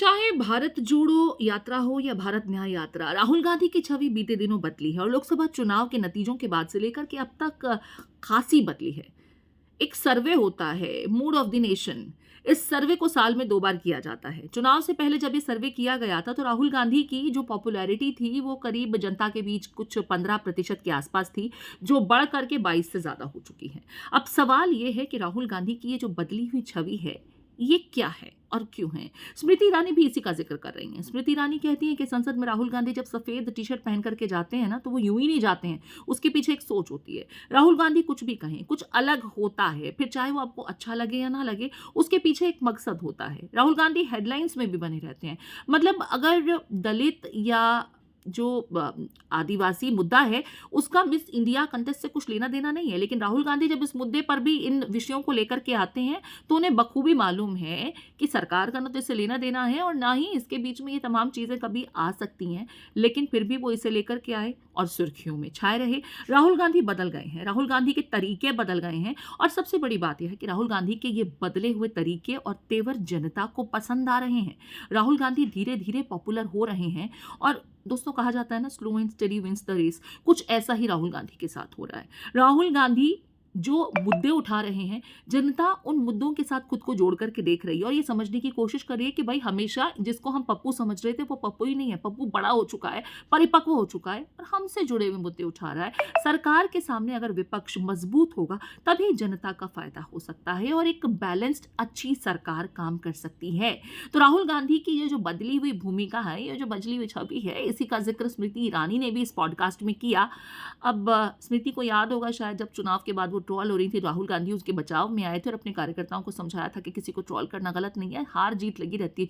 चाहे भारत जोड़ो यात्रा हो या भारत न्याय यात्रा, राहुल गांधी की छवि बीते दिनों बदली है और लोकसभा चुनाव के नतीजों के बाद से लेकर के अब तक खासी बदली है। एक सर्वे होता है, मूड ऑफ द नेशन। इस सर्वे को साल में 2 बार किया जाता है। चुनाव से पहले जब ये सर्वे किया गया था तो राहुल गांधी की जो पॉपुलैरिटी थी वो करीब जनता के बीच कुछ 15% के आसपास थी, जो बढ़ करके 22 से ज्यादा हो चुकी है। अब सवाल ये है कि राहुल गांधी की ये जो बदली हुई छवि है, ये क्या है और क्यों है? स्मृति ईरानी भी इसी का जिक्र कर रही हैं। स्मृति ईरानी कहती हैं कि संसद में राहुल गांधी जब सफेद टी-शर्ट पहन करके जाते हैं ना, तो वो यूं ही नहीं जाते हैं, उसके पीछे एक सोच होती है। राहुल गांधी कुछ भी कहें, कुछ अलग होता है, फिर चाहे वो आपको अच्छा लगे या ना लगे, उसके पीछे एक मकसद होता है। राहुल गांधी हेडलाइंस में भी बने रहते हैं। मतलब अगर दलित या जो आदिवासी मुद्दा है उसका मिस इंडिया कंटेस्ट से कुछ लेना देना नहीं है, लेकिन राहुल गांधी जब इस मुद्दे पर भी इन विषयों को लेकर के आते हैं तो उन्हें बखूबी मालूम है कि सरकार का ना तो इससे लेना देना है और ना ही इसके बीच में ये तमाम चीजें कभी आ सकती हैं, लेकिन फिर भी वो इसे लेकर के आए और सुर्खियों में छाए रहे। राहुल गांधी बदल गए हैं, राहुल गांधी के तरीके बदल गए हैं और सबसे बड़ी बात यह है कि राहुल गांधी के ये बदले हुए तरीके और तेवर जनता को पसंद आ रहे हैं। राहुल गांधी धीरे धीरे पॉपुलर हो रहे हैं और दोस्तों कहा जाता है ना, slow and steady wins the race. कुछ ऐसा ही राहुल गांधी के साथ हो रहा है। राहुल गांधी जो मुद्दे उठा रहे हैं, जनता उन मुद्दों के साथ खुद को जोड़ करके देख रही है और ये समझने की कोशिश कर रही है कि भाई हमेशा जिसको हम पप्पू समझ रहे थे वो पप्पू ही नहीं है, पप्पू बड़ा हो चुका है, परिपक्व हो चुका है और हमसे जुड़े हुए मुद्दे उठा रहा है। सरकार के सामने अगर विपक्ष मजबूत होगा तभी जनता का फायदा हो सकता है और एक बैलेंस्ड अच्छी सरकार काम कर सकती है। तो राहुल गांधी की ये जो बदली हुई भूमिका है, ये जो बदली हुई छवि है, इसी का जिक्र स्मृति ईरानी ने भी इस पॉडकास्ट में किया। अब स्मृति को याद होगा शायद जब चुनाव के बाद वो ट्रोल हो रही थी, राहुल गांधी उसके बचाव में आए थे और अपने कार्यकर्ताओं को समझाया था कि किसी को ट्रोल करना गलत नहीं है, हार जीत लगी रहती है।